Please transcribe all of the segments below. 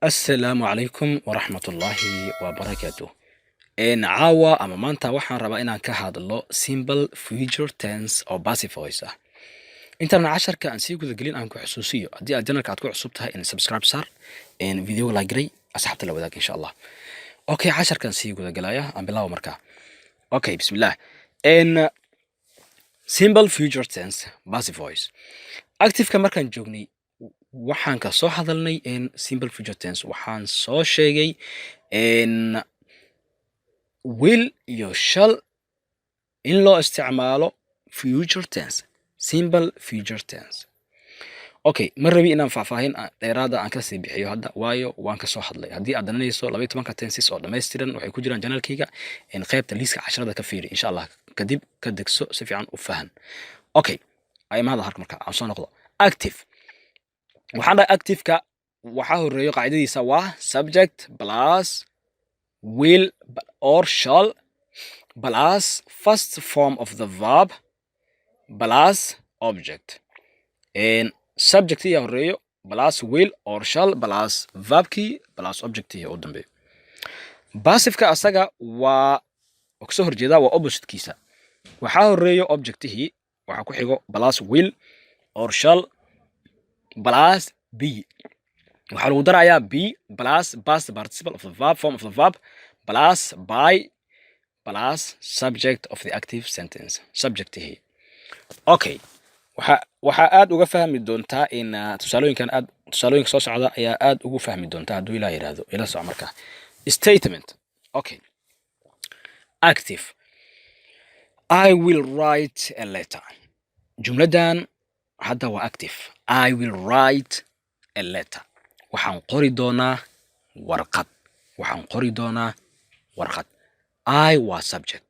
السلام عليكم ورحمة الله وبركاته. عاوة أما مانتا waxaan rabaa inaan ka hadlo simple future tense oo passive voice ah. Intaan casharka aan sii guda gelin aan ku xusuusiyo haddii aad channelka aad ku cusub tahay in subscribe saar video like garay asxaabta la wadaag insha Allah. Okay, casharkan sii guda galaya aan bilaabo markaa. Okay, bismillah. Simple future tense passive voice. Active-ka markaan joognay waxaan ka soo hadalnay in simple future tense waxaan soo sheegay in will iyo shall in loo isticmaalo future tense, simple future tense. Okay, ma rabi inaan faahfaahin dheeraada aan ka sii bixiyo hadda waayo waan ka soo hadlay. Haddii aad danayso 12 tenses oo dhammaystiran waxay ku jiraan channelkayga in qaybta liiska casharada ka fiiri insha Allah kadib ka degso si fiican u fahan. Okay, ay maada harka markaa aan soo noqdo active. waxaan dhahay active-ka waxaa horeeyo qaacidadiisa waa subject plus will or shall plus first form of the verb plus object. Subject iyo horeeyo plus will or shall plus verbkii plus objectii u dambeeyo. Passive-ka asaga waa kasoo horjeeda waa opposite-kiisa. waxaa horeeyo objectihii waxaa ku xigo plus will or shall plus be. waxaa lagu darayaa be plus past participle of the verb form of the verb plus by plus subject of the active sentence subjectihi. Okay, waxaa aad uga fahmi doontaa in tusaalooyinka soo socda ayaa aad ugu fahmi doontaa hadduu ilaa yiraahdo ila soco markaa. Statement. Okay, active. I will write a letter. jumladan hadda waa active. I will write a letter. waxaan qori doonaa warqad. I waa subject.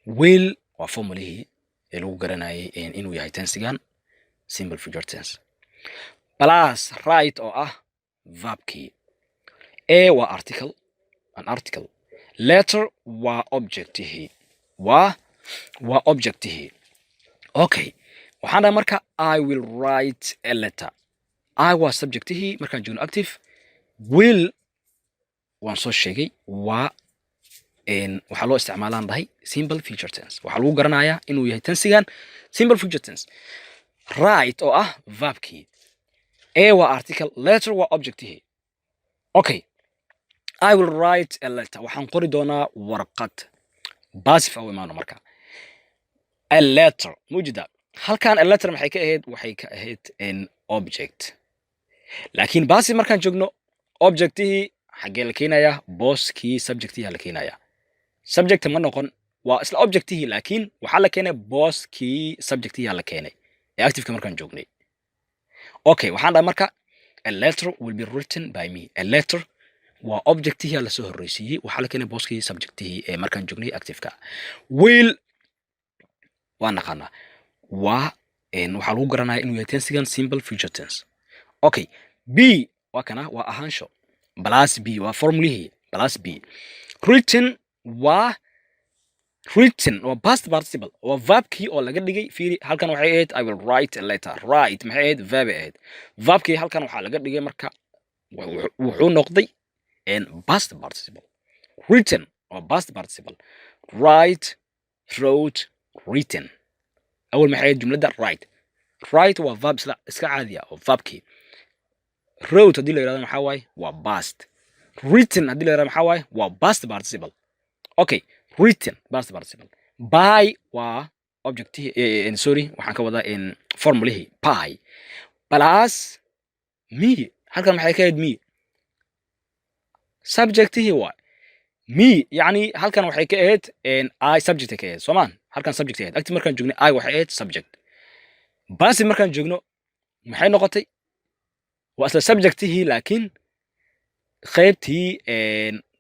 Will waa formulihii ee lagu garanayay inuu yahay tensigan simple future tense. Plus write oo ah verbkii. A waa article, an article. Letter waa objectihii. waa objectihii. Okay, waxaan dhahay marka I will write a letter. I waa subjectihii markaan joogno active. Will waan soo sheegay waa waxaa loo isticmaalaan dhahay simple future tense. waxaa lagu garanayaa inuu yahay tensigan simple future tense. Write oo ah verbkii. A waa article, letter waa objectihii. Okay, I will write a letter. waxaan qori doonaa warqad. Passive u imaano marka. A letter mujida halkan a letter maxay ka ahayd an object. laakiin passive markaan joogno objectihii xagee la keenayaa booskii subjectihii la keenayaa. subject ma noqon waa isla objectihii laakiin waxaa la keenay booskii subjectihii la keenay ee active-ka markaan joognay. Okay, waxaan dhahay marka a letter will be written by me. A letter waa objectihii la soo horreysiiyey waxaa la keenay booskii subjectihii ee markaan joognay active-ka. Will waa naqaanaa waa waxaa lagu garanayaa inuu yahay tensigan simple future tense. Okay, B waa kana waa ahaansho. Plus B waa formulihii plus B. Written waa past participle waa verbkii oo laga dhigay fiiri halkan waxay ahayd I will write a letter. Write maxay ahayd verb ahayd. Verbkii halkan waxaa laga dhigay marka wuxuu noqday past participle. Written waa past participle. Write, wrote, written. أول ما حيجي جملة write. write waa verb iska caadi ah oo verbkii. wrote haddii la yiraahdo maxaa waaye waa past. written haddii la yiraahdo maxaa waaye waa past participle. Okay, written past participle. By waa objectihii sorry waxaan ka wadaa formulihii by plus me halkan maxay ka ahayd me subjectihii waa me yani halkan waxay ka ahayd I subject ka ahayd soomaan halkan subject ahayd active markaan joogno I waxay ahayd subject. Passive markaan joogno maxay noqotay waa isla subjectihii laakiin qaybtii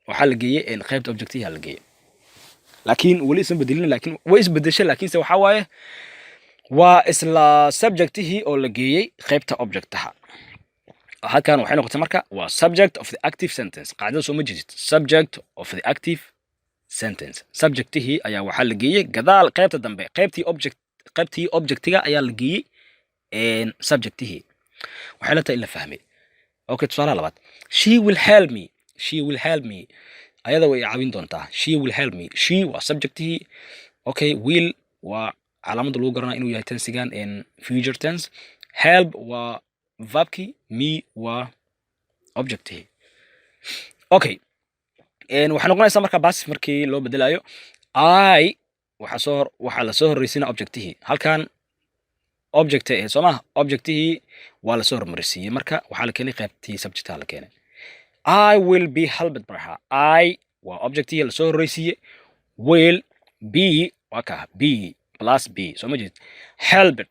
waxaa la geeyey qaybta objectihii la geeyey laakiin weli isma bedelin laakiin way isbedeshay laakiinse waxaa waaye waa isla subjectihii oo la geeyey qaybta objectaha. halkan waxay noqotay marka waa subject of the active sentence. qaacidada soo ma jeedid subject of the active sentence. subjectihii ayaa waxaa la geeyey gadaal qaybta dambe qaybtii objectiga ayaa la geeyey subjectihii. waxay la tahay in la fahmay. Okay, tusaalaha labaad. She will help me. She will help me. Ayada way caawin doontaa. She will help me. She waa subjectihii. Okay, will waa calaamada lagu garanaa inuu yahay tensigan in future tense. Help waa verbkii. Me waa objectihii. Okay. Waxay noqonaysaa marka passive markii loo bedelayo. I waxaa la soo horreysiina objectihii. Halkan object ee Soomaa objectihii waa la soo hormarsiiyay marka waxaa la keenay qaybtii subjecta la keenay. I will be helped by her. I waa objectihii la soo horreysiiyay. Will be waa ka be plus be soo ma jeed. Helped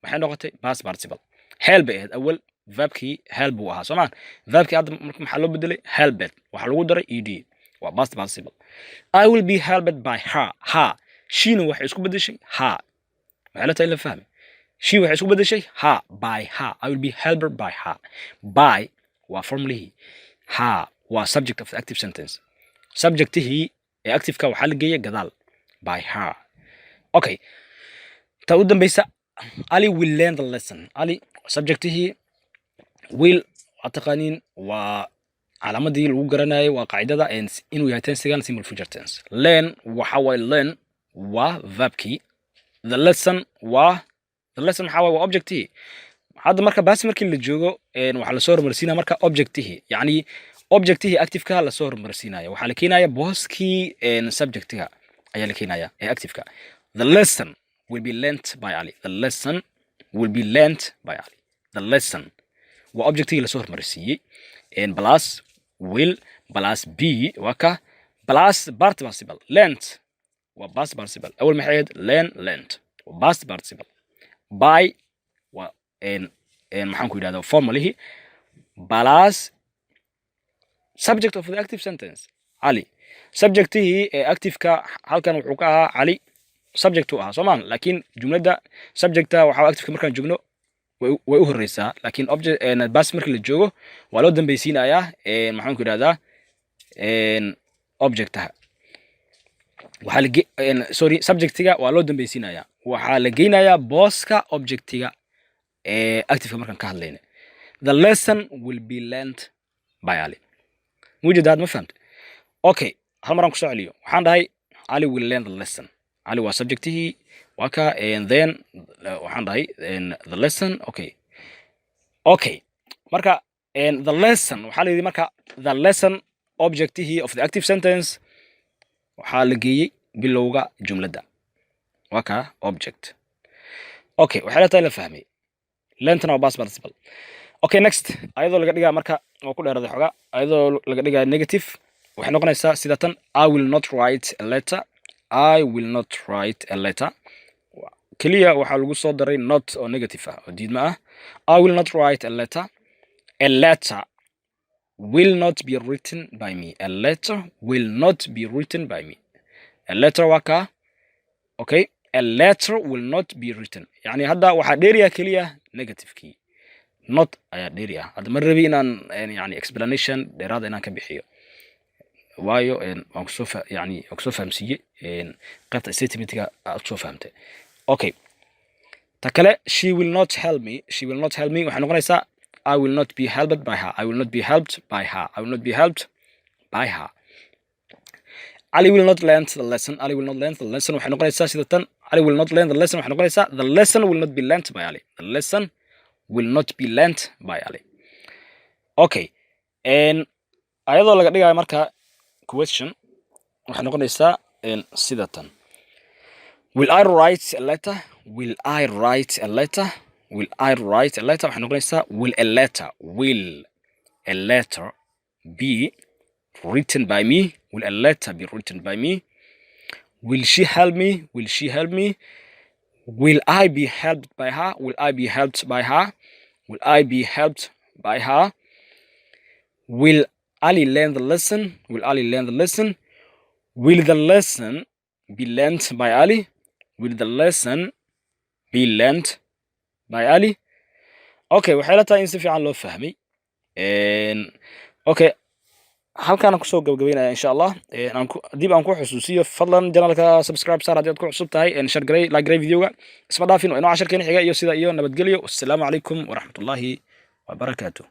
waxay noqotay past participle. Help ahayd awal verbkii help buu ahaa Soomaa. Verbkii hadda maxaa loo bedelay helped waxaa lagu daray ed waa past participle. I will be helped by her. Sheena waxay isku bedeshay her. waxay la tahay la fahmi. She waxay isku bedeshay her by her. I will be helped by her. By waa formally. Her waa subject of the active sentence. Subjectihii ee active-ka waxaa la geeyay gadaal by her. Okay. Ta u dambaysa Ali will learn the lesson. Ali subjectihii will ataqaaniin waa calaamadii lagu garanayay waa qaacidada inuu yahay tensigan simple future tense. Learn waxa way learn waa verbkii. The lesson maxaa waa objectihii. Hadda marka baasi markii la joogo waxaa la soo hormarsiinaya marka objectihii. Yacni objectihii active-ka la soo hormarsiinaya. Waxaa la keenaya booskii subjectiga ayaa la keenaya ee active-ka. The lesson will be learnt by Ali. The lesson will be learnt by Ali. The lesson waa objectihii la soo hormarsiiyey. Plus will plus be waa ka plus participle. Learnt waa past participle. أول ما حيد learned past participle. By waa maxaan ku yidhahdaa formally plus subject of the active sentence. Ali subjectihii ee active-ka halkan wuxuu ka ahaa Ali subject u ahaa Soomaan laakiin jumladda subjecta waxaa active-ka markaan joogno way u horreysaa laakiin object past markii la joogo waa loo dambaysiinayaa maxaan ku yidhahdaa objectaha. Subjectiga waa loo dambaysiinayaa waxaa la geynayaa booska objectiga ee active markaan ka hadlayna. The lesson will be learned by Ali. Mujadaad ma fahamtay? Okay, hal maraan ku soo celiyo. Waxaan dhahay Ali will learn the lesson. Ali waa subjectihii waa ka and then waxaan dhahay the lesson. Okay. Marka the lesson waxaa la yidhi marka the lesson objectihii of the active sentence waxaa la geeyey bilowga jumladda waa ka object. Okay, waxay la tahay la fahmay. Learntana waa past participle. Okay, next ayadoo laga dhigaa marka oo ku dheeraday xogaa ayadoo laga dhigaa negative waxay noqonaysaa sida tan I will not write a letter. I will not write a letter. Kaliya waxaa lagu soo daray not oo negative ah oo diidma ah. I will not write a letter. A letter will not be written by me. A letter will not be written by me. A letter waa ka okay. A letter will not be written. Yani hadda waxaa dheeriya kaliya negative kii. Not ayaa dheeri ah. Hadda ma rabi inaan yani explanation dheeraad inaan ka bixiyo. Waayo waan kusoo fahamsiiyey qaybta statement-ga aad kusoo fahamtay. Okay. Ta kale she will not help me. She will not help me waxay noqonaysaa I will not be helped by her. I will not be helped by her. I will not be helped by her. Ali will not learn the lesson. Ali will not learn the lesson waxay noqonaysaa sida tan Ali will not learn the lesson waxay noqonaysaa the lesson will not be learnt by Ali. The lesson will not be learnt by Ali. Okay. Ayadoo laga dhigayo marka question waxay noqonaysaa sida tan will I write a letter? Will I write a letter? Will I write a letter? waxay noqonaysaa will a letter be written by me? Will a letter be written by me? Will she help me? Will she help me? Will I be helped by her? Will I be helped by her? Will I be helped by her? Will Ali learn the lesson? Will Ali learn the lesson? Will the lesson be learnt by Ali? Will the lesson be learnt by Ali? Okay, waxay la tahay in si fiican loo fahmay. Okay, halkaan kusoo gabagabeynaya insha Allah. Dib aan ku xusuusiyo fadlan channelka subscribe saar haddii aad ku cusub tahay share garay like garay videoga isma dhaafin oo inoo casharkeena xiga iyo sida iyo nabadgelyo. Assalaamu calaykum waraxmatullaahi wabarakaatuh.